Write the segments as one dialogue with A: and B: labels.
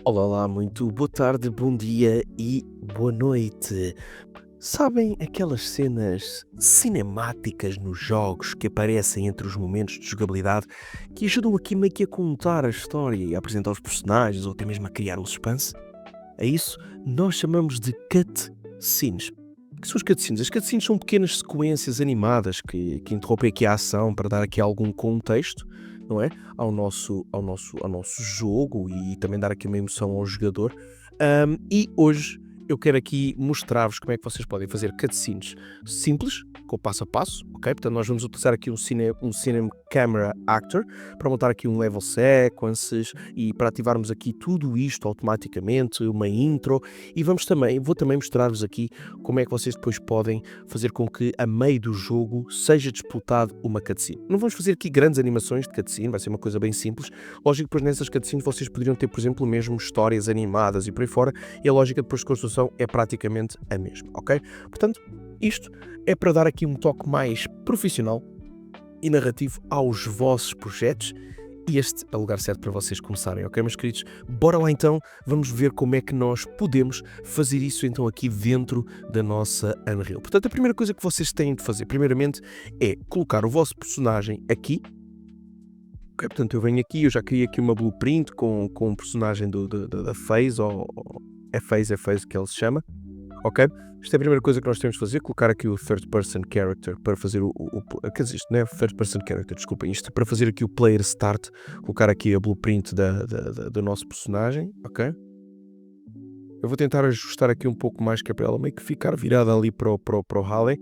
A: Olá lá, muito boa tarde, bom dia e boa noite. Sabem aquelas cenas cinemáticas nos jogos que aparecem entre os momentos de jogabilidade que ajudam aqui meio que a contar a história e a apresentar os personagens ou até mesmo a criar o suspense? A isso nós chamamos de cutscenes. O que são os cutscenes? As cutscenes são pequenas sequências animadas que interrompem aqui a ação para dar aqui algum contexto, não é? Ao nosso jogo e também dar aqui uma emoção ao jogador. E hoje eu quero aqui mostrar-vos como é que vocês podem fazer cutscenes simples, com o passo a passo, ok? Portanto, nós vamos utilizar aqui um Cine Camera Actor para montar aqui um level sequences e para ativarmos aqui tudo isto automaticamente, uma intro, e vou também mostrar-vos aqui como é que vocês depois podem fazer com que a meio do jogo seja disputado uma cutscene. Não vamos fazer aqui grandes animações de cutscene, vai ser uma coisa bem simples. Lógico que depois nessas cutscenes vocês poderiam ter, por exemplo, mesmo histórias animadas e por aí fora, e a lógica depois de construção é praticamente a mesma, ok? Portanto, isto é para dar aqui um toque mais profissional e narrativo aos vossos projetos, e este é o lugar certo para vocês começarem, ok, meus queridos? Bora lá então, vamos ver como é que nós podemos fazer isso então aqui dentro da nossa Unreal. Portanto, a primeira coisa que vocês têm de fazer, primeiramente, é colocar o vosso personagem aqui. Ok, portanto, eu venho aqui, eu já criei aqui uma blueprint com um personagem da FaZe, ou é FaZe que ele se chama, ok? Isto é a primeira coisa que nós temos de fazer, colocar aqui o third person character para fazer quer dizer, isto não é third person character, desculpem, isto é para fazer aqui o player start, colocar aqui a blueprint do nosso personagem, ok? Eu vou tentar ajustar aqui um pouco mais, que é para ela meio que ficar virada ali para o Halley.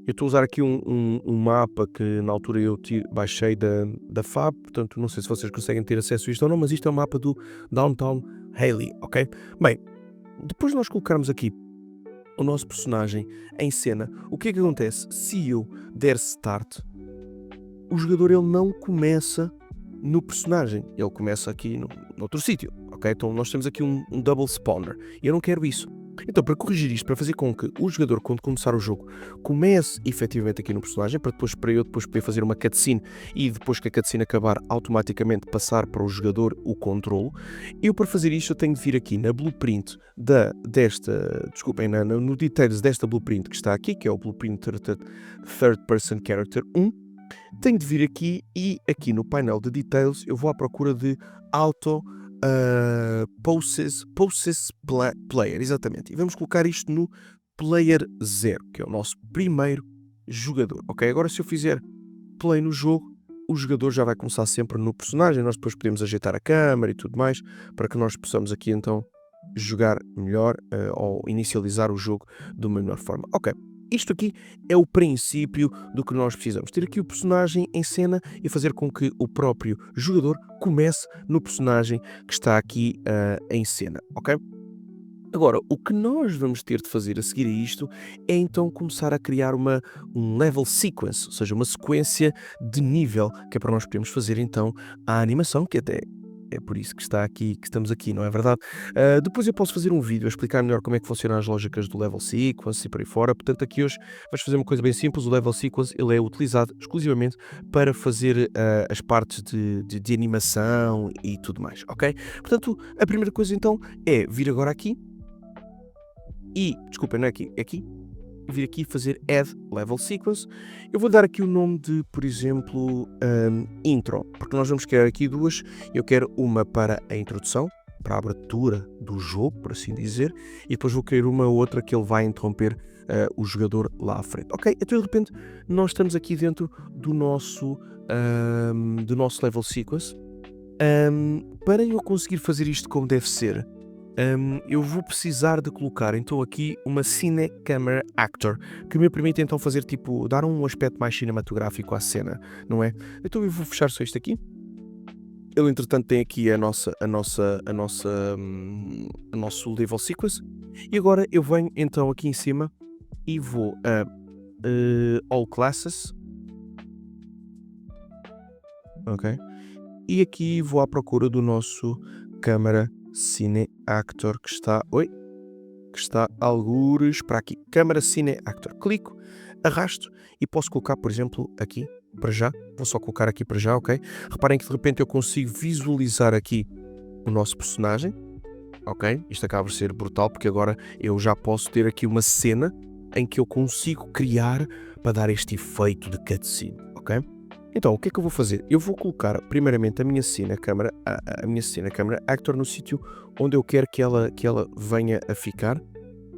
A: Eu estou a usar aqui um mapa que na altura eu baixei da FAB, portanto não sei se vocês conseguem ter acesso a isto ou não, mas isto é o mapa do Downtown Halley, ok? Bem, depois de nós colocarmos aqui o nosso personagem em cena, o que é que acontece? Se eu der start, o jogador ele não começa no personagem, ele começa aqui noutro sítio, ok? Então nós temos aqui um double spawner, e eu não quero isso. Então, para corrigir isto, para fazer com que o jogador, quando começar o jogo, comece efetivamente aqui no personagem, para eu depois poder fazer uma cutscene e depois que a cutscene acabar, automaticamente passar para o jogador o controlo, eu para fazer isto eu tenho de vir aqui na blueprint no details desta blueprint que está aqui, que é o blueprint third person character 1, tenho de vir aqui e aqui no painel de details eu vou à procura de auto player, exatamente. E vamos colocar isto no player 0, que é o nosso primeiro jogador, ok? Agora se eu fizer play no jogo, o jogador já vai começar sempre no personagem, nós depois podemos ajeitar a câmera e tudo mais, para que nós possamos aqui então jogar melhor ou inicializar o jogo de uma melhor forma. Ok, isto aqui é o princípio do que nós precisamos. Ter aqui o personagem em cena e fazer com que o próprio jogador comece no personagem que está aqui em cena, ok? Agora, o que nós vamos ter de fazer a seguir a isto é então começar a criar um level sequence, ou seja, uma sequência de nível, que é para nós podermos fazer então a animação, que até é por isso que está aqui, que estamos aqui, não é verdade? Depois eu posso fazer um vídeo a explicar melhor como é que funcionam as lógicas do level sequence e por aí fora. Portanto, aqui hoje vais fazer uma coisa bem simples. O level sequence ele é utilizado exclusivamente para fazer as partes de animação e tudo mais, ok? Portanto, a primeira coisa então é vir agora aqui e, desculpem, não é aqui, é aqui, vir aqui fazer Add Level Sequence. Eu vou dar aqui o nome de, por exemplo, Intro, porque nós vamos criar aqui duas. Eu quero uma para a introdução, para a abertura do jogo, por assim dizer, e depois vou querer uma outra que ele vai interromper o jogador lá à frente. Ok, então de repente nós estamos aqui dentro do nosso Level Sequence. Para eu conseguir fazer isto como deve ser, eu vou precisar de colocar então aqui uma Cine Camera Actor, que me permite então fazer dar um aspecto mais cinematográfico à cena, não é? Então eu vou fechar só isto aqui. Ele entretanto tem aqui o nosso level sequence, e agora eu venho então aqui em cima e vou a All Classes, ok? E aqui vou à procura do nosso câmara Cine Actor que está algures para aqui. Câmara Cine Actor. Clico, arrasto e posso colocar, por exemplo, aqui para já. Vou só colocar aqui para já, ok? Reparem que de repente eu consigo visualizar aqui o nosso personagem. ok? Isto acaba por ser brutal porque agora eu já posso ter aqui uma cena em que eu consigo criar para dar este efeito de cutscene, ok? Então, o que é que eu vou fazer? Eu vou colocar primeiramente a minha cena câmara, a minha cena câmara actor no sítio onde eu quero que ela venha a ficar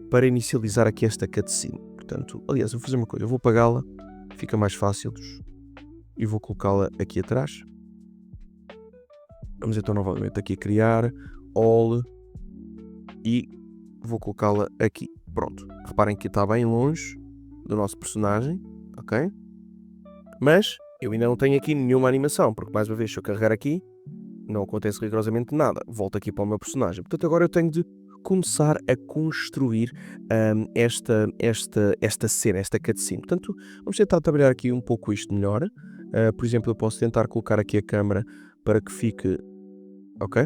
A: para inicializar aqui esta cutscene. Portanto, aliás, eu vou fazer uma coisa, eu vou apagá-la, fica mais fácil e vou colocá-la aqui atrás. Vamos então novamente aqui criar all e vou colocá-la aqui. Pronto. Reparem que está bem longe do nosso personagem, ok? Mas eu ainda não tenho aqui nenhuma animação, porque mais uma vez, se eu carregar aqui, não acontece rigorosamente nada. Volto aqui para o meu personagem. Portanto, agora eu tenho de começar a construir esta cena, esta cutscene. Portanto, vamos tentar trabalhar aqui um pouco isto melhor. Por exemplo, eu posso tentar colocar aqui a câmera para que fique... Ok?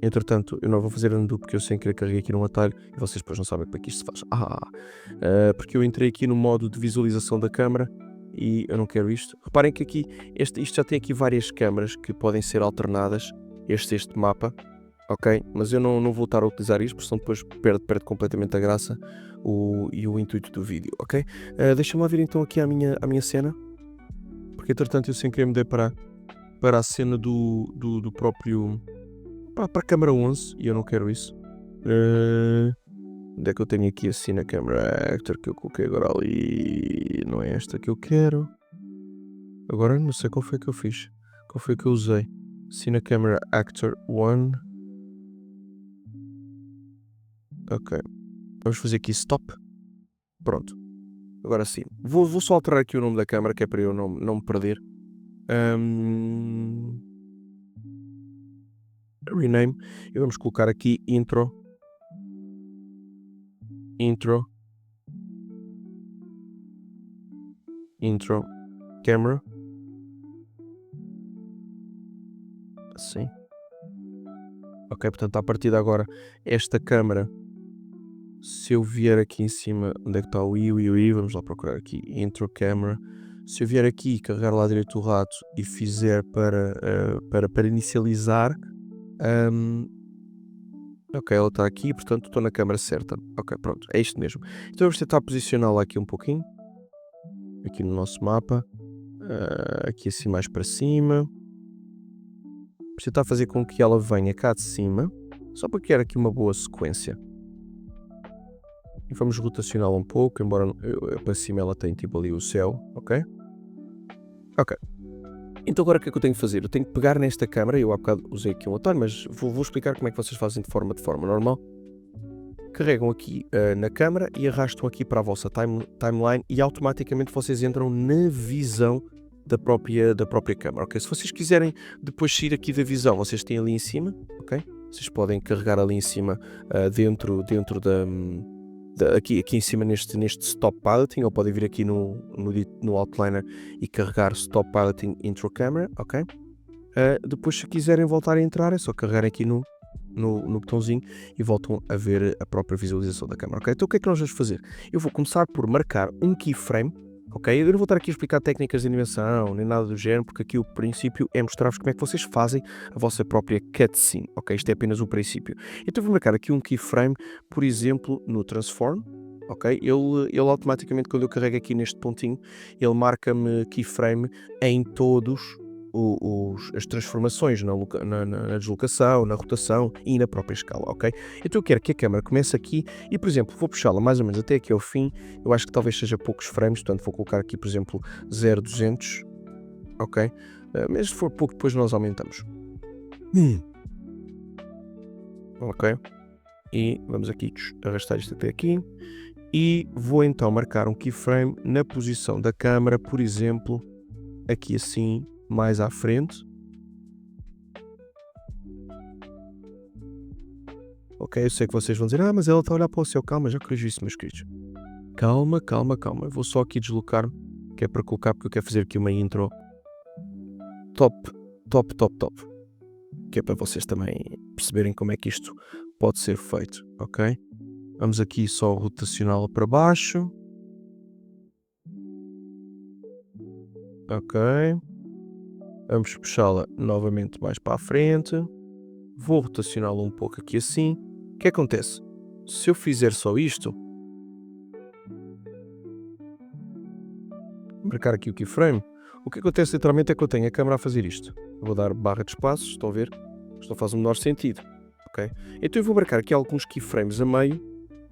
A: Entretanto, eu não vou fazer undo porque eu sem querer carreguei aqui num atalho e vocês depois não sabem como é que isto se faz. Porque eu entrei aqui no modo de visualização da câmera e eu não quero isto. Reparem que aqui, isto já tem aqui várias câmaras que podem ser alternadas, este mapa, ok? Mas eu não vou estar a utilizar isto, porque senão depois perde completamente a graça e o intuito do vídeo, ok? Deixa-me lá ver então aqui a minha cena, porque entretanto eu sem querer me dei para a cena do próprio... para a câmara 11 e eu não quero isso. Onde é que eu tenho aqui assim na câmera actor que eu coloquei agora ali? Não é esta que eu quero. Agora não sei qual foi que eu fiz. Qual foi que eu usei? Cine Camera Actor 1. Ok. Vamos fazer aqui stop. Pronto. Agora sim. Vou só alterar aqui o nome da câmera, que é para eu não me perder. Rename. E vamos colocar aqui intro. Intro camera. Assim. Ok, portanto, a partir de agora, esta câmera, se eu vier aqui em cima, onde é que está o i, vamos lá procurar aqui, intro camera. Se eu vier aqui e carregar lá direito o rato e fizer para inicializar, ok, ela está aqui, portanto estou na câmera certa. Ok, pronto, é isto mesmo. Então vamos tentar posicioná-la aqui um pouquinho, aqui no nosso mapa, aqui assim mais para cima. Vamos tentar fazer com que ela venha cá de cima, só para criar aqui uma boa sequência. E vamos rotacioná-la um pouco, embora para cima ela tenha tipo ali o céu, ok? Ok. Então agora o que é que eu tenho que fazer? Eu tenho que pegar nesta câmera, eu há bocado usei aqui um atalho, mas vou explicar como é que vocês fazem de forma normal. Carregam aqui na câmera e arrastam aqui para a vossa timeline e automaticamente vocês entram na visão da própria câmera, ok? Se vocês quiserem depois sair aqui da visão, vocês têm ali em cima, ok? Vocês podem carregar ali em cima, dentro aqui em cima neste Stop Piloting, ou podem vir aqui no Outliner e carregar Stop Piloting Intro Camera, ok? Depois se quiserem voltar a entrar é só carregar aqui no botãozinho e voltam a ver a própria visualização da câmera, ok? Então o que é que nós vamos fazer? Eu vou começar por marcar um keyframe, ok? Eu não vou estar aqui a explicar técnicas de animação nem nada do género, porque aqui o princípio é mostrar-vos como é que vocês fazem a vossa própria cutscene, ok? Isto é apenas o princípio. Então vou marcar aqui um keyframe, por exemplo, no Transform, ok? Ele automaticamente, quando eu carrego aqui neste pontinho, ele marca-me keyframe em todos as transformações na deslocação, na rotação e na própria escala, ok? Então eu quero que a câmera comece aqui e, por exemplo, vou puxá-la mais ou menos até aqui ao fim. Eu acho que talvez seja poucos frames, portanto vou colocar aqui, por exemplo, 0,200, ok? Mas se for pouco, depois nós aumentamos. Ok? E vamos aqui arrastar isto até aqui. E vou então marcar um keyframe na posição da câmera, por exemplo, aqui assim, mais à frente. Ok, eu sei que vocês vão dizer, mas ela está a olhar para o céu. Calma, já corrigi isso, meus queridos. Calma. Eu vou só aqui deslocar-me, que é para colocar, porque eu quero fazer aqui uma intro top. Que é para vocês também perceberem como é que isto pode ser feito, ok? Vamos aqui só rotacioná-la para baixo. Ok. Vamos puxá-la novamente mais para a frente. Vou rotacioná-la um pouco aqui assim. que acontece? Se eu fizer só isto, marcar aqui o keyframe, o que acontece literalmente é que eu tenho a câmera a fazer isto. Eu vou dar barra de espaços, estão a ver? Isto não faz o menor sentido, ok? Então eu vou marcar aqui alguns keyframes a meio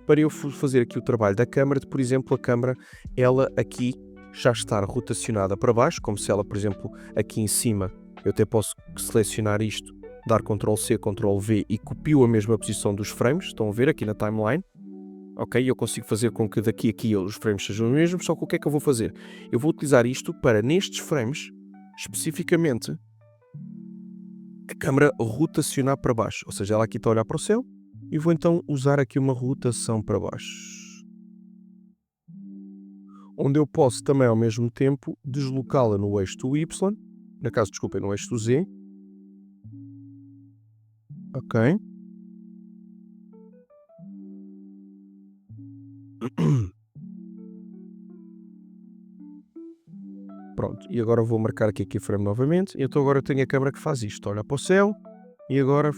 A: para eu fazer aqui o trabalho da câmera, de, por exemplo, a câmera, ela aqui já estar rotacionada para baixo, como se ela, por exemplo, aqui em cima, eu até posso selecionar isto, dar Ctrl+C, Ctrl+V e copio a mesma posição dos frames, estão a ver aqui na timeline, ok? Eu consigo fazer com que daqui a aqui os frames sejam os mesmos, só que o que é que eu vou fazer? Eu vou utilizar isto para, nestes frames, especificamente, a câmera rotacionar para baixo, ou seja, ela aqui está a olhar para o céu, e vou então usar aqui uma rotação para baixo, onde eu posso também ao mesmo tempo deslocá-la no eixo do Y, no caso, desculpem, no eixo do Z, ok? Pronto, e agora vou marcar aqui a keyframe novamente, então agora eu tenho a câmera que faz isto, olha para o céu, e agora...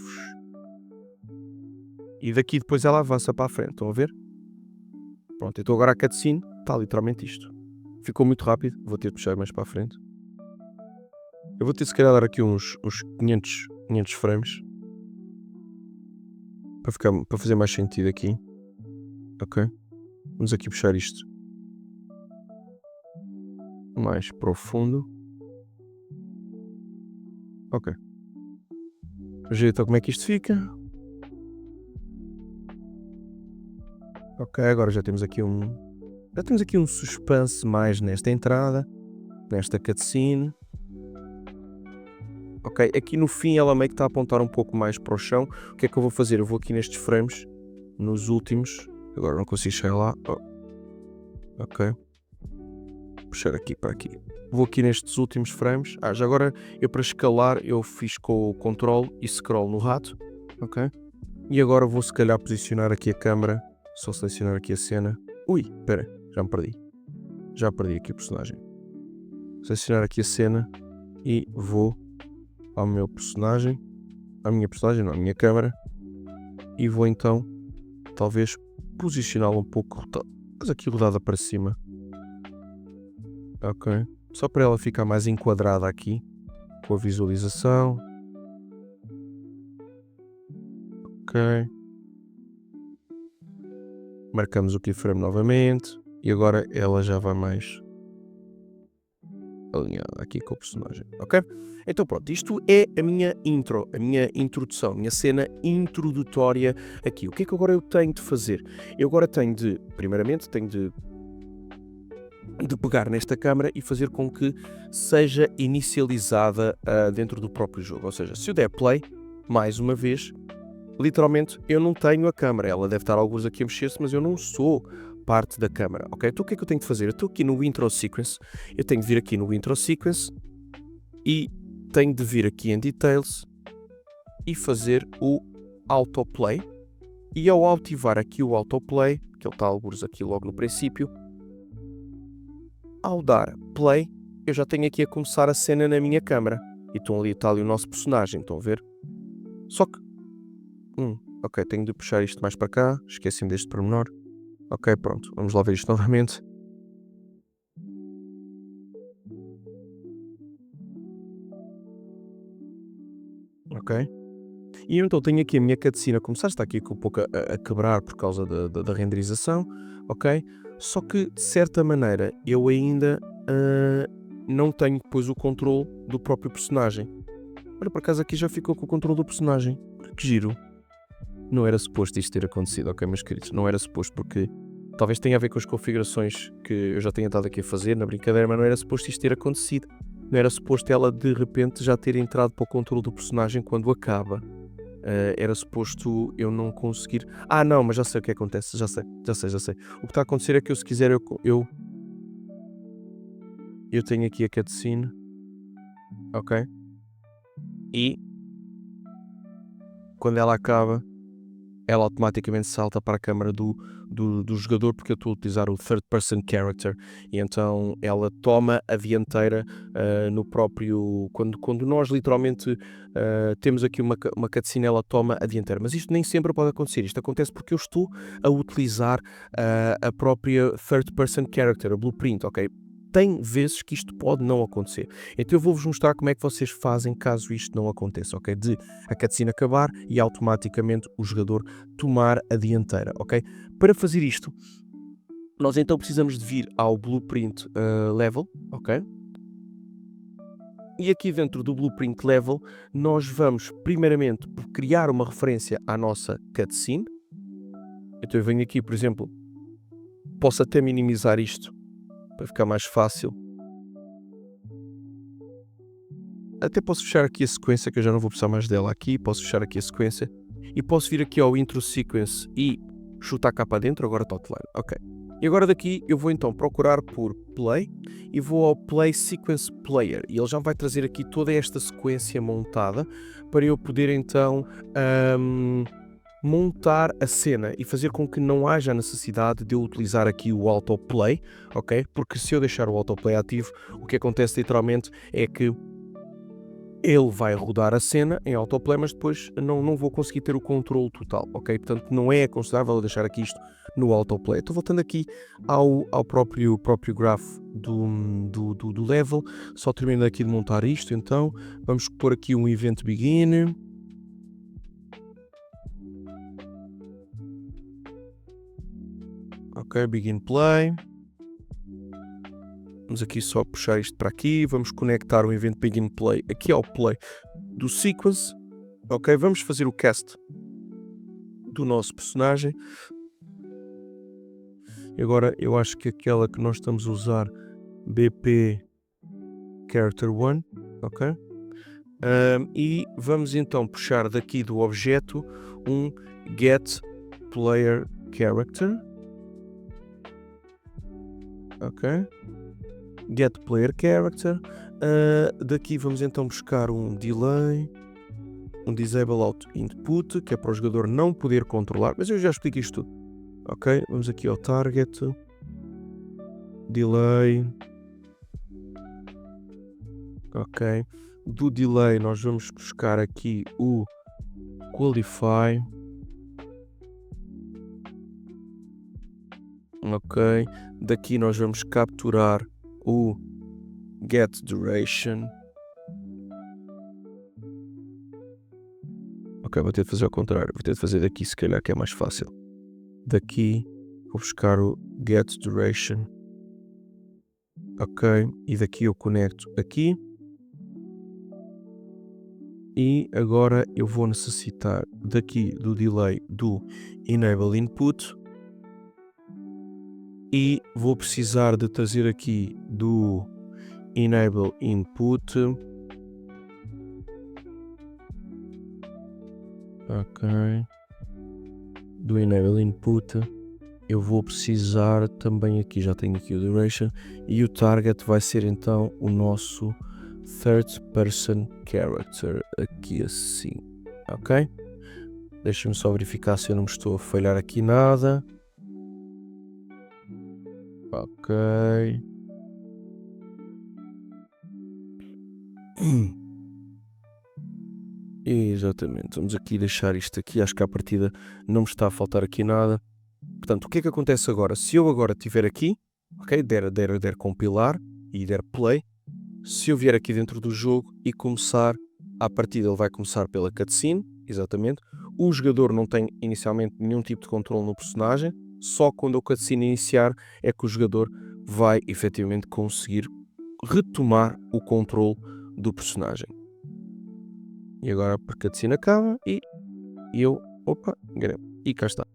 A: E daqui depois ela avança para a frente, estão a ver? Pronto, então agora a cutscene está literalmente isto. Ficou muito rápido, vou ter de puxar mais para a frente. Eu vou ter se calhar dar aqui uns 500 frames. Para fazer mais sentido aqui. Ok? Vamos aqui puxar isto mais profundo. Ok. Vamos ver então como é que isto fica. Ok, agora já temos aqui um suspense mais nesta entrada, nesta cutscene. Ok, aqui no fim ela meio que está a apontar um pouco mais para o chão. O que é que eu vou fazer? Eu vou aqui nestes frames, nos últimos. Agora não consigo chegar lá. Oh. Ok. Puxar aqui para aqui. Vou aqui nestes últimos frames. Já agora eu para escalar eu fiz com o Ctrl e Scroll no rato. Ok. E agora vou se calhar posicionar aqui a câmera. Só selecionar aqui a cena. Ui, espera, já me perdi. Já perdi aqui o personagem. Selecionar aqui a cena e vou ao meu personagem. À minha personagem, não, à minha câmera. E vou então, talvez, posicioná-la um pouco, mas aqui rodada para cima. Ok. Só para ela ficar mais enquadrada aqui, com a visualização. Ok. Marcamos o keyframe novamente. E agora ela já vai mais alinhada aqui com o personagem, ok? Então pronto, isto é a minha intro, a minha introdução, a minha cena introdutória aqui. O que é que agora eu tenho de fazer? Eu agora tenho de, primeiramente, de pegar nesta câmera e fazer com que seja inicializada dentro do próprio jogo. Ou seja, se eu der play, mais uma vez, literalmente eu não tenho a câmera. Ela deve estar alguns aqui a mexer-se, mas eu não sou parte da câmera, ok? Então o que é que eu tenho de fazer? Eu estou aqui no Intro Sequence, eu tenho de vir aqui no Intro Sequence e tenho de vir aqui em Details e fazer o Autoplay. E ao ativar aqui o Autoplay, que ele está alguns aqui logo no princípio, ao dar Play, eu já tenho aqui a começar a cena na minha câmera. E está ali o nosso personagem, estão a ver? Só que... ok, tenho de puxar isto mais para cá, esqueci-me deste pormenor. Ok, pronto, vamos lá ver isto novamente. Ok. E eu então tenho aqui a minha cutscene a começar, está aqui um pouco a quebrar por causa da renderização, ok? Só que, de certa maneira, eu ainda não tenho depois o controle do próprio personagem. Olha, por acaso aqui já ficou com o controle do personagem. Que giro. Não era suposto isto ter acontecido, ok, meus queridos? Não era suposto porque talvez tenha a ver com as configurações que eu já tenha estado aqui a fazer na brincadeira, mas não era suposto isto ter acontecido. Não era suposto ela de repente já ter entrado para o controle do personagem quando acaba. Era suposto eu não conseguir... não, mas já sei o que acontece, já sei. O que está a acontecer é que eu, se quiser, eu tenho aqui a cutscene, ok? E quando ela acaba, ela automaticamente salta para a câmara do jogador, porque eu estou a utilizar o third person character, e então ela toma a dianteira no próprio, quando nós literalmente temos aqui uma cutscene, ela toma a dianteira, mas isto nem sempre pode acontecer, isto acontece porque eu estou a utilizar a própria third person character, a blueprint, ok? Tem vezes que isto pode não acontecer. Então eu vou-vos mostrar como é que vocês fazem caso isto não aconteça, ok? De a cutscene acabar e automaticamente o jogador tomar a dianteira, ok? Para fazer isto, nós então precisamos de vir ao Blueprint Level, ok? E aqui dentro do Blueprint Level, nós vamos primeiramente criar uma referência à nossa cutscene. Então eu venho aqui, por exemplo, posso até minimizar isto para ficar mais fácil. Até posso fechar aqui a sequência, que eu já não vou precisar mais dela aqui. Posso fechar aqui a sequência e posso vir aqui ao Intro Sequence e chutar cá para dentro. Agora está offline, ok. E agora daqui eu vou então procurar por Play e vou ao Play Sequence Player e ele já vai trazer aqui toda esta sequência montada para eu poder então montar a cena e fazer com que não haja necessidade de eu utilizar aqui o autoplay, ok? Porque se eu deixar o autoplay ativo, o que acontece literalmente é que ele vai rodar a cena em autoplay, mas depois não vou conseguir ter o controle total, ok? Portanto, não é aconselhável eu deixar aqui isto no autoplay. Estou voltando aqui ao próprio graph do level, só terminando aqui de montar isto, então vamos pôr aqui um event begin. Ok, begin play. Vamos aqui só puxar isto para aqui. Vamos conectar o evento begin play aqui ao play do sequence. Ok, vamos fazer o cast do nosso personagem. E agora eu acho que aquela que nós estamos a usar, BP Character 1, ok? E vamos então puxar daqui do objeto um Get Player Character. Ok, Get Player Character. Daqui vamos então buscar um delay, um disable out input, que é para o jogador não poder controlar, mas eu já explico isto tudo. Ok, vamos aqui ao target, delay. Ok, do delay nós vamos buscar aqui o qualify. Ok, daqui nós vamos capturar o get duration. Ok, vou ter de fazer ao contrário, vou ter de fazer daqui se calhar que é mais fácil. Daqui vou buscar o get duration. Ok, e daqui eu conecto aqui. E agora eu vou necessitar daqui do delay do enable input. E vou precisar de trazer aqui do enable input. Ok, do enable input eu vou precisar também aqui, já tenho aqui o duration, e o target vai ser então o nosso third person character, aqui assim, ok? Deixa-me só verificar se eu não me estou a falhar aqui nada. Ok. Exatamente, vamos aqui deixar isto aqui, acho que à partida não me está a faltar aqui nada. Portanto, o que é que acontece agora? Se eu agora estiver aqui, ok, der compilar e der play, se eu vier aqui dentro do jogo e começar, à partida ele vai começar pela cutscene, exatamente. O jogador não tem inicialmente nenhum tipo de controle no personagem, só quando a cutscene iniciar é que o jogador vai efetivamente conseguir retomar o controle do personagem. E agora a cutscene acaba e eu, e cá está.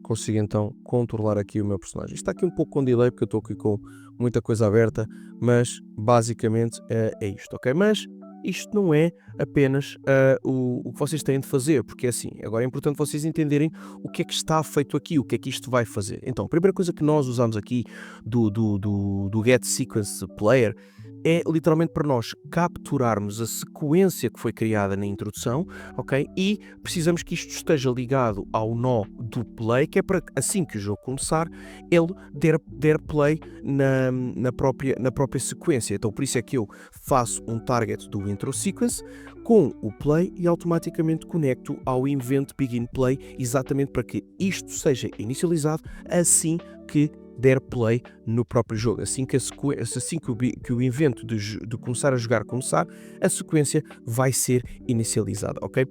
A: Consigo então controlar aqui o meu personagem. Está aqui um pouco com delay porque eu estou aqui com muita coisa aberta, mas basicamente é isto, ok? Mas isto não é apenas o que vocês têm de fazer, porque é assim, agora é importante vocês entenderem o que é que está feito aqui, o que é que isto vai fazer. Então, a primeira coisa que nós usamos aqui do Get Sequence Player é literalmente para nós capturarmos a sequência que foi criada na introdução, ok? E precisamos que isto esteja ligado ao nó do play, que é para assim que o jogo começar, ele der play na própria sequência. Então por isso é que eu faço um target do intro sequence com o play e automaticamente conecto ao event begin play, exatamente para que isto seja inicializado assim que der play no próprio jogo. Assim que, que o evento de começar a jogar começar, a sequência vai ser inicializada, ok?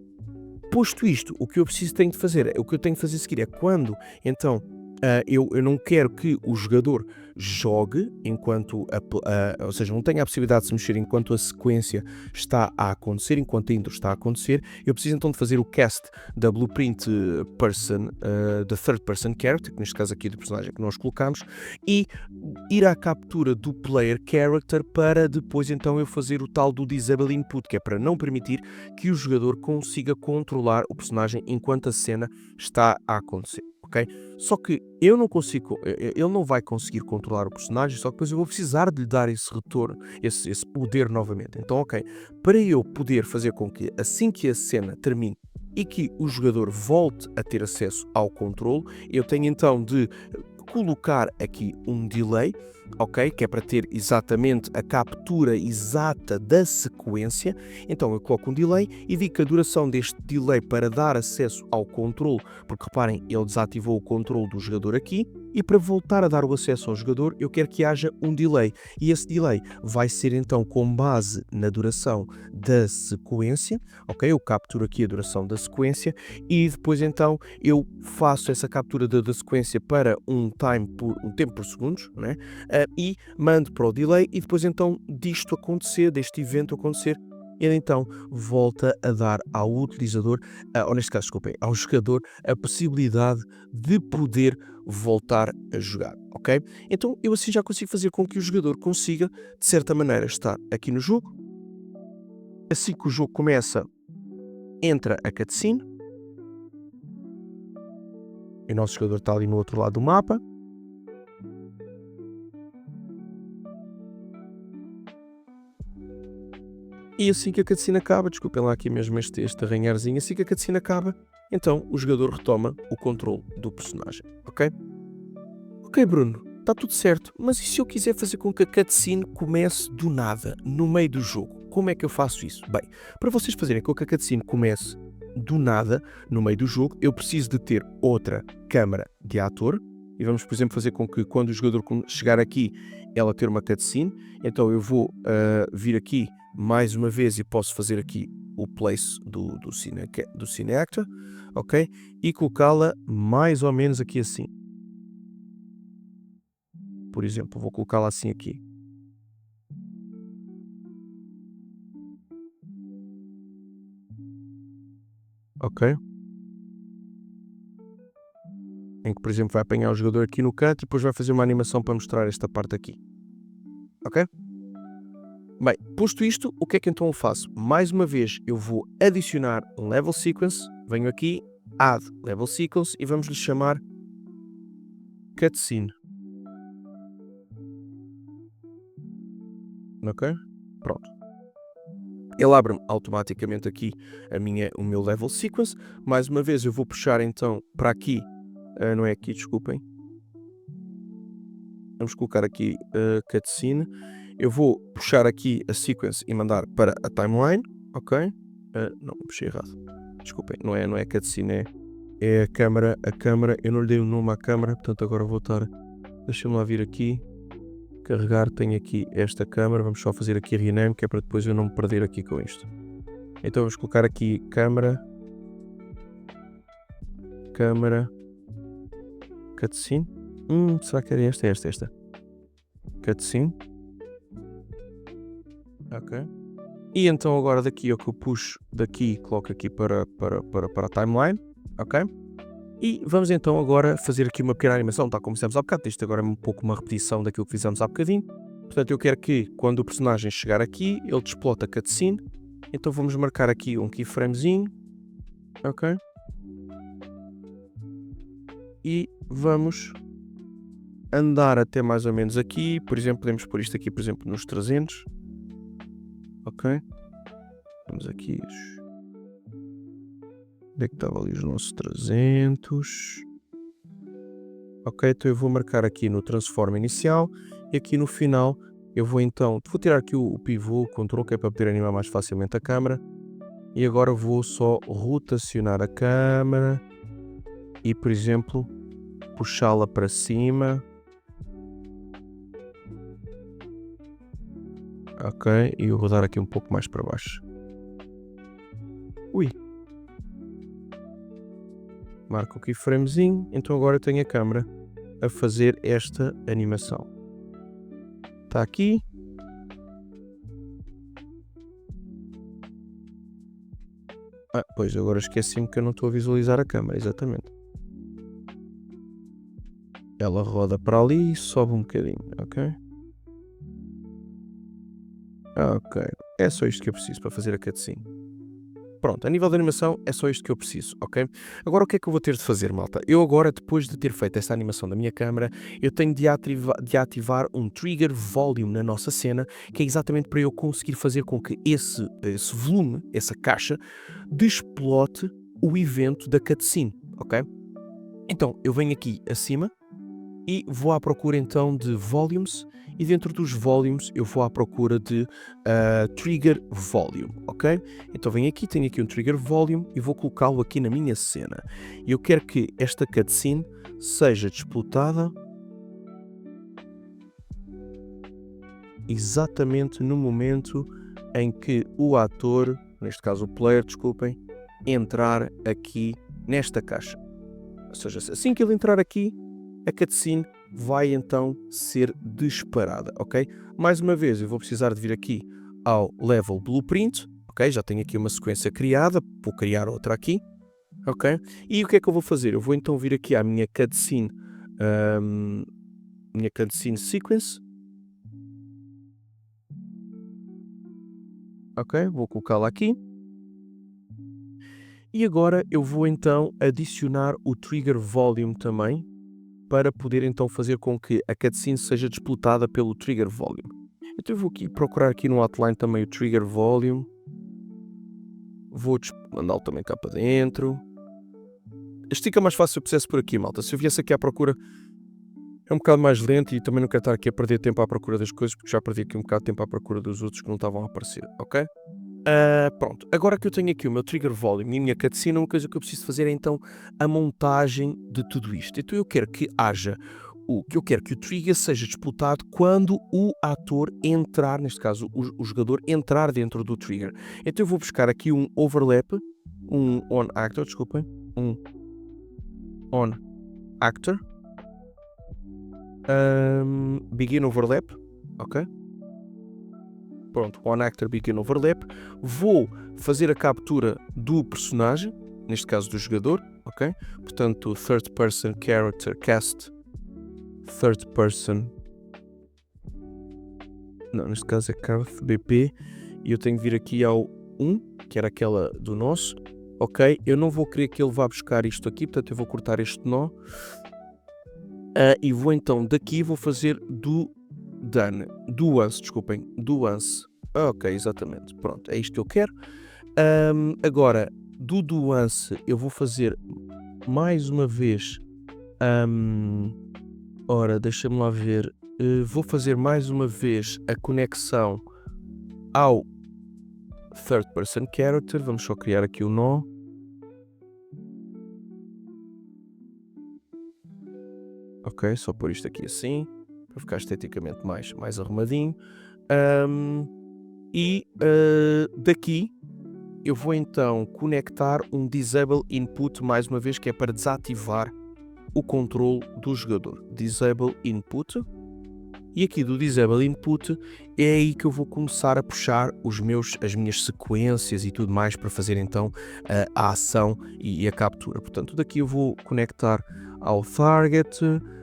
A: Posto isto, o que eu tenho de fazer a seguir é quando, então, eu não quero que o jogador jogue enquanto, ou seja, não tenha a possibilidade de se mexer enquanto a sequência está a acontecer, enquanto a intro está a acontecer. Eu preciso então de fazer o cast da blueprint person, da third person character, que neste caso aqui do personagem que nós colocamos, e ir à captura do player character para depois então eu fazer o tal do disable input, que é para não permitir que o jogador consiga controlar o personagem enquanto a cena está a acontecer. Okay? Só que eu não consigo, ele não vai conseguir controlar o personagem, só que depois eu vou precisar de lhe dar esse retorno, esse poder novamente. Então, ok, para eu poder fazer com que assim que a cena termine e que o jogador volte a ter acesso ao controle, eu tenho então de colocar aqui um delay, ok? Que é para ter exatamente a captura exata da sequência. Então eu coloco um delay e digo que a duração deste delay para dar acesso ao controle, porque reparem, ele desativou o controle do jogador aqui, e para voltar a dar o acesso ao jogador eu quero que haja um delay, e esse delay vai ser então com base na duração da sequência, ok? Eu capturo aqui a duração da sequência e depois então eu faço essa captura da sequência para um tempo por segundos, né? E mando para o delay e depois então deste evento acontecer, ele então volta a dar ao utilizador, ou neste caso, desculpem, ao jogador, a possibilidade de poder voltar a jogar, ok? Então eu assim já consigo fazer com que o jogador consiga, de certa maneira, estar aqui no jogo. Assim que o jogo começa, entra a cutscene, e o nosso jogador está ali no outro lado do mapa. E assim que a cutscene acaba, desculpem lá aqui mesmo este arranharzinho, assim que a cutscene acaba, então o jogador retoma o controle do personagem, ok? Ok, Bruno, está tudo certo, mas e se eu quiser fazer com que a cutscene comece do nada, no meio do jogo? Como é que eu faço isso? Bem, para vocês fazerem com que a cutscene comece do nada, no meio do jogo, eu preciso de ter outra câmara de ator, e vamos, por exemplo, fazer com que quando o jogador chegar aqui, ela ter uma cutscene, então eu vou vir aqui mais uma vez e posso fazer aqui o place do Cine Actor, ok? E colocá-la mais ou menos aqui assim. Por exemplo, vou colocá-la assim aqui. Ok? Em que, por exemplo, vai apanhar o jogador aqui no canto e depois vai fazer uma animação para mostrar esta parte aqui. Ok? Bem, posto isto, o que é que então eu faço? Mais uma vez, eu vou adicionar um level sequence, venho aqui, add level sequence e vamos lhe chamar cutscene. Ok? Pronto. Ele abre-me automaticamente aqui o meu level sequence. Mais uma vez eu vou puxar então para aqui, não é aqui, desculpem. Vamos colocar aqui cutscene. Eu vou puxar aqui a sequence e mandar para a timeline, ok? Não, puxei errado. Desculpem, não é cutscene, é a câmara. Eu não lhe dei o nome à câmara, portanto agora vou estar... Deixa-me lá vir aqui, carregar, tenho aqui esta câmara, vamos só fazer aqui rename, que é para depois eu não me perder aqui com isto. Então vamos colocar aqui câmara, cutscene. Será que era esta? Cutscene. Ok. E então agora daqui é o que eu puxo daqui, coloco aqui para a timeline, ok? E vamos então agora fazer aqui uma pequena animação, tal como fizemos há bocado. Isto agora é um pouco uma repetição daquilo que fizemos há bocadinho. Portanto, eu quero que quando o personagem chegar aqui, ele desplota a cutscene. Então vamos marcar aqui um keyframezinho, ok? E vamos andar até mais ou menos aqui. Por exemplo, podemos pôr isto aqui, por exemplo, nos 300. ok? Vamos aqui. Onde é que estava ali os nossos 300? Ok, então eu vou marcar aqui no transform inicial e aqui no final eu vou tirar aqui o pivô, o control, que é para poder animar mais facilmente a câmera. E agora vou só rotacionar a câmera e, por exemplo, puxá-la para cima. Ok, e eu vou dar aqui um pouco mais para baixo. Ui. Marco o keyframezinho, então agora eu tenho a câmera a fazer esta animação. Está aqui. Pois, agora esqueci-me que eu não estou a visualizar a câmera, exatamente. Ela roda para ali e sobe um bocadinho, ok? Ok, é só isto que eu preciso para fazer a cutscene. Pronto, a nível de animação é só isto que eu preciso, ok? Agora o que é que eu vou ter de fazer, malta? Eu agora, depois de ter feito esta animação da minha câmera, eu tenho de ativar um trigger volume na nossa cena, que é exatamente para eu conseguir fazer com que esse volume, essa caixa, desplote o evento da cutscene, ok? Então, eu venho aqui acima e vou à procura então de volumes, e dentro dos volumes eu vou à procura de trigger volume, ok? Então venho aqui, tenho aqui um trigger volume e vou colocá-lo aqui na minha cena. E eu quero que esta cutscene seja disputada exatamente no momento em que o ator, neste caso o player, desculpem, entrar aqui nesta caixa. Ou seja, assim que ele entrar aqui, a cutscene vai então ser disparada, ok? Mais uma vez, eu vou precisar de vir aqui ao Level Blueprint, ok? Já tenho aqui uma sequência criada, vou criar outra aqui, ok? E o que é que eu vou fazer? Eu vou então vir aqui à minha cutscene sequence, ok? Vou colocá-la aqui. E agora eu vou então adicionar o Trigger Volume também, para poder então fazer com que a cutscene seja disputada pelo Trigger Volume. Então eu vou aqui procurar aqui no outline também o Trigger Volume. Vou mandá-lo também cá para dentro. Este fica mais fácil o processo por aqui, malta. Se eu viesse aqui à procura, é um bocado mais lento e também não quero estar aqui a perder tempo à procura das coisas, porque já perdi aqui um bocado de tempo à procura dos outros que não estavam a aparecer, ok? Pronto, agora que eu tenho aqui o meu trigger volume e a minha cutscene, uma coisa que eu preciso fazer é então a montagem de tudo isto. Então eu quero que o trigger seja disputado quando o ator entrar, neste caso o jogador entrar dentro do trigger. Então eu vou buscar aqui um overlap, um on actor, desculpem, um on actor, begin overlap, ok? Pronto, on actor begin overlap. Vou fazer a captura do personagem, neste caso do jogador, ok? Portanto, third person character cast, third person, não, neste caso é cast BP, e eu tenho que vir aqui ao 1, que era aquela do nosso, ok? Eu não vou querer que ele vá buscar isto aqui, portanto eu vou cortar este nó, e vou então daqui, vou fazer do Duance. Ok, exatamente. Pronto, é isto que eu quero. Agora, do Duance, eu vou fazer mais uma vez. Ora, deixa-me lá ver. Vou fazer mais uma vez a conexão ao third person character. Vamos só criar aqui o nó. Ok, só pôr isto aqui assim, para ficar esteticamente mais arrumadinho. Daqui eu vou então conectar um Disable Input mais uma vez, que é para desativar o controle do jogador. Disable Input. E aqui do Disable Input é aí que eu vou começar a puxar as minhas sequências e tudo mais para fazer então a ação e a captura. Portanto, daqui eu vou conectar ao Target,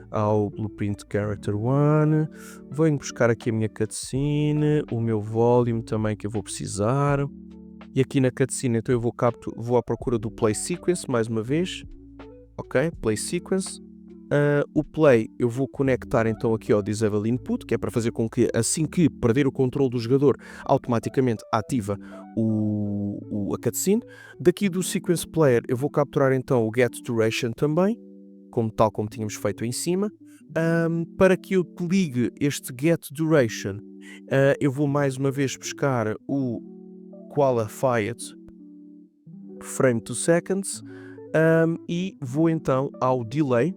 A: ao Blueprint Character 1, venho buscar aqui a minha cutscene, o meu volume também que eu vou precisar, e aqui na cutscene então eu vou à procura do Play Sequence mais uma vez, ok, Play Sequence, O play eu vou conectar então aqui ao disable input, que é para fazer com que assim que perder o controle do jogador, automaticamente ativa a cutscene. Daqui do sequence player eu vou capturar então o get duration também, tal como tínhamos feito em cima. Para que eu ligue este get duration, eu vou mais uma vez buscar o qualified frame to seconds, e vou então ao delay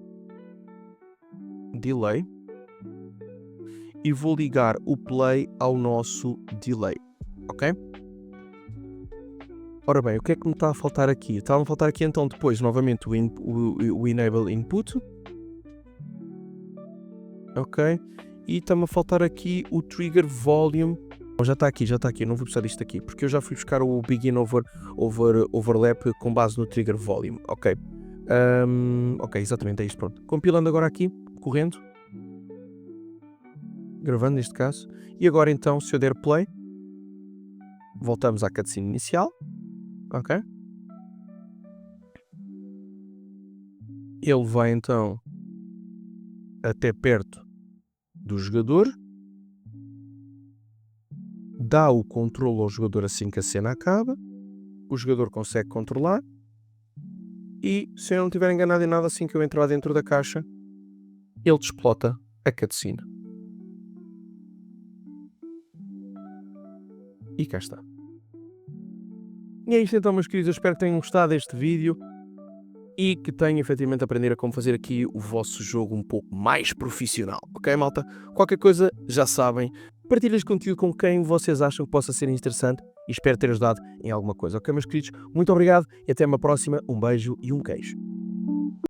A: e vou ligar o play ao nosso delay, ok? Ora bem, o que é que me está a faltar aqui? Está a faltar aqui então depois novamente o enable input, ok? E está-me a faltar aqui o trigger volume. Já está aqui, não vou precisar disto aqui, porque eu já fui buscar o begin overlap com base no trigger volume, ok? Ok, exatamente, é isto, pronto. Compilando agora aqui, correndo, gravando neste caso, e agora então, se eu der play, voltamos à cutscene inicial, ok? Ele vai então até perto do jogador, dá o controle ao jogador assim que a cena acaba, o jogador consegue controlar, e se eu não estiver enganado em nada, assim que eu entrar dentro da caixa, ele desplota a cutscene. E cá está. E é isto então, meus queridos, eu espero que tenham gostado deste vídeo e que tenham efetivamente aprendido a como fazer aqui o vosso jogo um pouco mais profissional, ok, malta? Qualquer coisa, já sabem, partilhem este conteúdo com quem vocês acham que possa ser interessante e espero ter ajudado em alguma coisa, ok, meus queridos? Muito obrigado e até uma próxima, um beijo e um queijo.